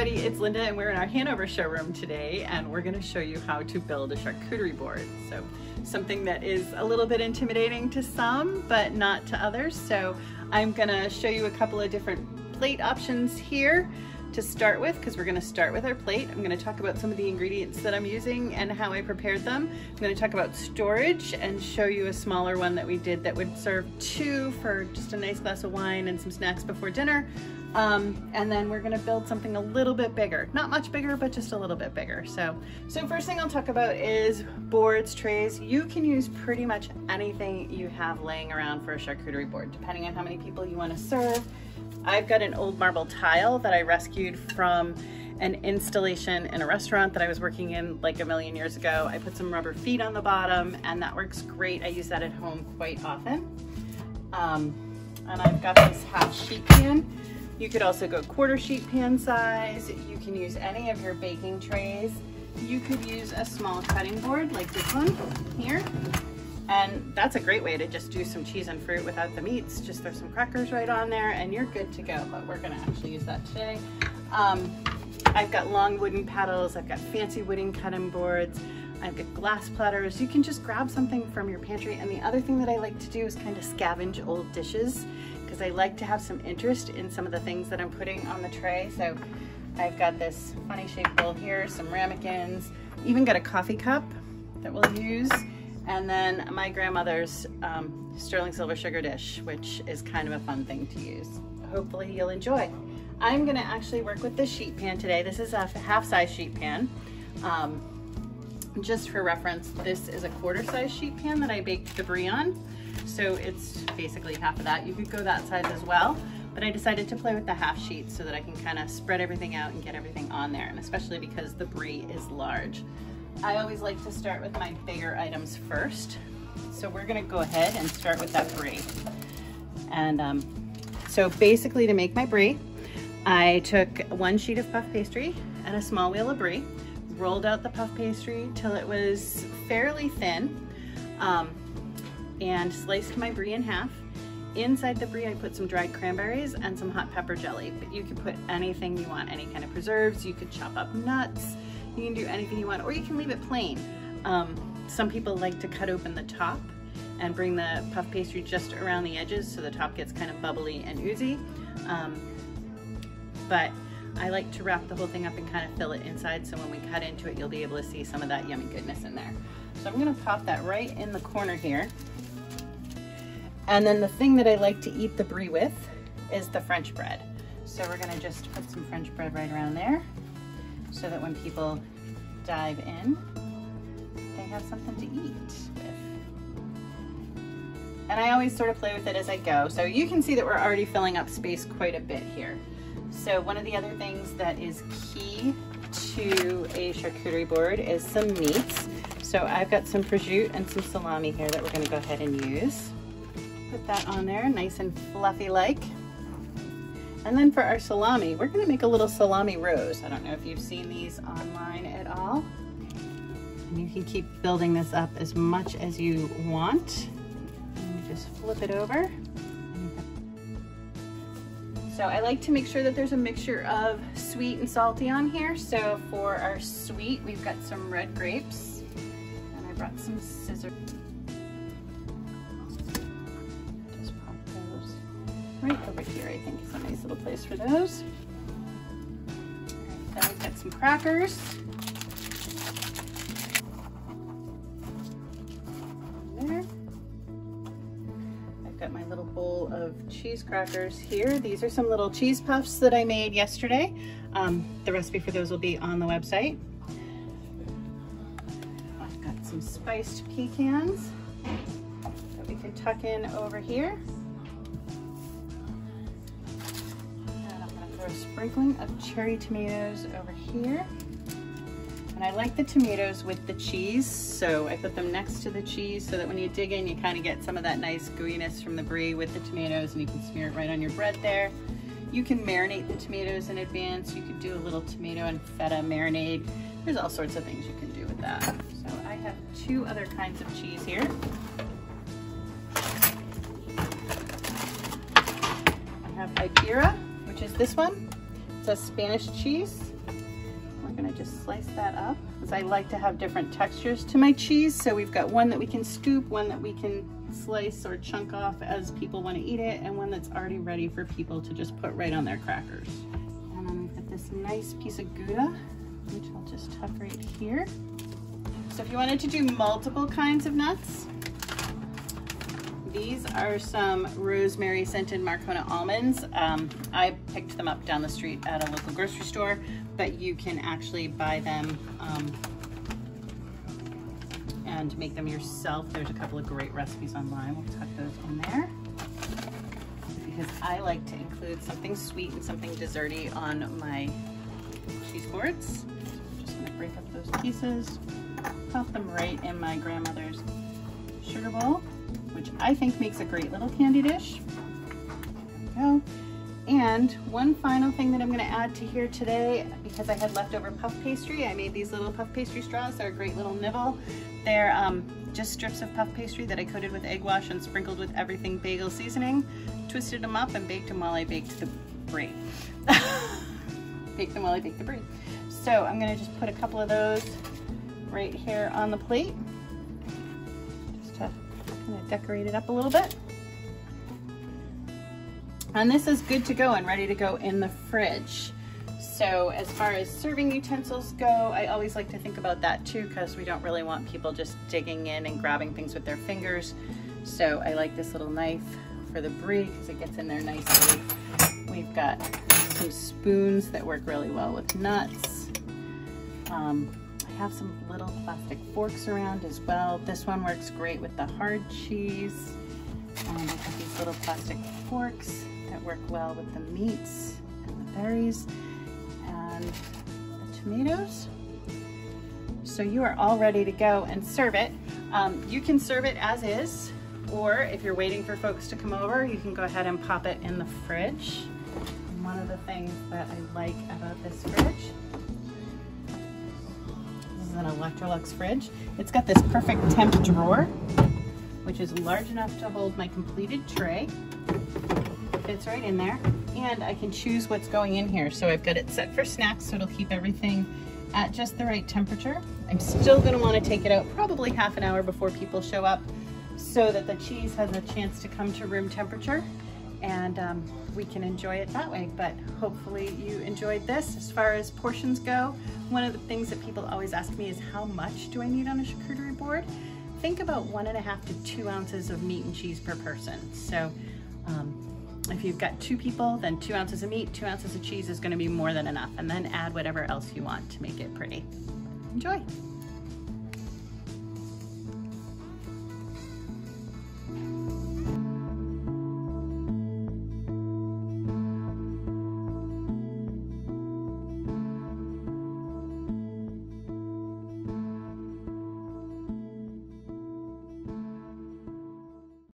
everybody, it's Linda and we're in our Hanover showroom today and we're going to show you how to build a charcuterie board. So something that is a little bit intimidating to some but not to others. So I'm going to show you a couple of different plate options here to start with, because we're going to start with our plate. I'm going to talk about some of the ingredients that I'm using and how I prepared them. I'm going to talk about storage and show you a smaller one that we did that would serve two for just a nice glass of wine and some snacks before dinner. And then we're going to build something a little bit bigger, not much bigger, but just a little bit bigger. So first thing I'll talk about is boards, trays. You can use pretty much anything you have laying around for a charcuterie board, depending on how many people you want to serve. I've got an old marble tile that I rescued from an installation in a restaurant that I was working in like a million years ago. I put some rubber feet on the bottom and that works great. I use that at home quite often. And I've got this half sheet pan. You could also go quarter sheet pan size. You can use any of your baking trays. You could use a small cutting board like this one here. And that's a great way to just do some cheese and fruit without the meats. Just throw some crackers right on there and you're good to go, but we're gonna actually use that today. I've got long wooden paddles, I've got fancy wooden cutting boards, I've got glass platters. You can just grab something from your pantry. And the other thing that I like to do is kind of scavenge old dishes, because I like to have some interest in some of the things that I'm putting on the tray. So I've got this funny shaped bowl here, some ramekins, even got a coffee cup that we'll use. And then my grandmother's sterling silver sugar dish, which is kind of a fun thing to use. Hopefully you'll enjoy. I'm gonna actually work with this sheet pan today. This is a half-size sheet pan. Just for reference, this is a quarter-size sheet pan that I baked the Brie on. So it's basically half of that. You could go that size as well, but I decided to play with the half sheet so that I can kind of spread everything out and get everything on there, and especially because the Brie is large. I always like to start with my bigger items first. So we're gonna go ahead and start with that Brie. And so basically to make my Brie, I took one sheet of puff pastry and a small wheel of Brie, rolled out the puff pastry till it was fairly thin, and sliced my Brie in half. Inside the Brie, I put some dried cranberries and some hot pepper jelly, but you could put anything you want, any kind of preserves. You could chop up nuts. You can do anything you want, or you can leave it plain. Some people like to cut open the top and bring the puff pastry just around the edges so the top gets kind of bubbly and oozy. But I like to wrap the whole thing up and kind of fill it inside, so when we cut into it, you'll be able to see some of that yummy goodness in there. So I'm gonna pop that right in the corner here. And then the thing that I like to eat the Brie with is the French bread. So we're gonna just put some French bread right around there, so that when people dive in, they have something to eat with. And I always sort of play with it as I go. So you can see that we're already filling up space quite a bit here. So one of the other things that is key to a charcuterie board is some meats. So I've got some prosciutto and some salami here that we're gonna go ahead and use. Put that on there, nice and fluffy like. And then for our salami, we're gonna make a little salami rose. I don't know if you've seen these online at all. And you can keep building this up as much as you want. And you just flip it over. So I like to make sure that there's a mixture of sweet and salty on here. So for our sweet, we've got some red grapes. And I brought some scissors. Right over here, I think is a nice little place for those. Then we've got some crackers. There. I've got my little bowl of cheese crackers here. These are some little cheese puffs that I made yesterday. The recipe for those will be on the website. I've got some spiced pecans that we can tuck in over here. A sprinkling of cherry tomatoes over here. And I like the tomatoes with the cheese, so I put them next to the cheese so that when you dig in, you kind of get some of that nice gooiness from the Brie with the tomatoes, and you can smear it right on your bread there. You can marinate the tomatoes in advance. You could do a little tomato and feta marinade. There's all sorts of things you can do with that. So I have two other kinds of cheese here. I have Ibera, which is this one. It's a Spanish cheese. gonna just slice that up because I like to have different textures to my cheese. So we've got one that we can scoop, one that we can slice or chunk off as people want to eat it, and one that's already ready for people to just put right on their crackers. And then we've got this nice piece of Gouda, which I'll just tuck right here. So if you wanted to do multiple kinds of nuts, these are some rosemary scented Marcona almonds. I picked them up down the street at a local grocery store, but you can actually buy them and make them yourself. There's a couple of great recipes online. We'll tuck those in there because I like to include something sweet and something desserty on my cheese boards. So I'm just gonna break up those pieces, pop them right in my grandmother's sugar bowl, which I think makes a great little candy dish. There we go. And one final thing that I'm gonna add to here today, because I had leftover puff pastry, I made these little puff pastry straws. They're a great little nibble. They're just strips of puff pastry that I coated with egg wash and sprinkled with everything bagel seasoning, twisted them up and baked them while I baked the brie. Baked them while I baked the brie. So I'm gonna just put a couple of those right here on the plate, just to kind of decorate it up a little bit. And this is good to go and ready to go in the fridge. So as far as serving utensils go, I always like to think about that too, because we don't really want people just digging in and grabbing things with their fingers. So I like this little knife for the brie because it gets in there nicely. We've got some spoons that work really well with nuts. I have some little plastic forks around as well. This one works great with the hard cheese. I have these little plastic forks that work well with the meats and the berries and the tomatoes. So you are all ready to go and serve it. You can serve it as is, or if you're waiting for folks to come over, you can go ahead and pop it in the fridge. And one of the things that I like about this fridge, this is an Electrolux fridge. It's got this perfect temp drawer, which is large enough to hold my completed tray. Fits right in there, and I can choose what's going in here. So I've got it set for snacks, so it'll keep everything at just the right temperature. I'm still gonna wanna take it out probably half an hour before people show up so that the cheese has a chance to come to room temperature, and we can enjoy it that way. But hopefully you enjoyed this. As far as portions go, one of the things that people always ask me is how much do I need on a charcuterie board? Think about 1.5 to 2 ounces of meat and cheese per person. So if you've got 2 people, then 2 ounces of meat, 2 ounces of cheese is gonna be more than enough, and then add whatever else you want to make it pretty. Enjoy.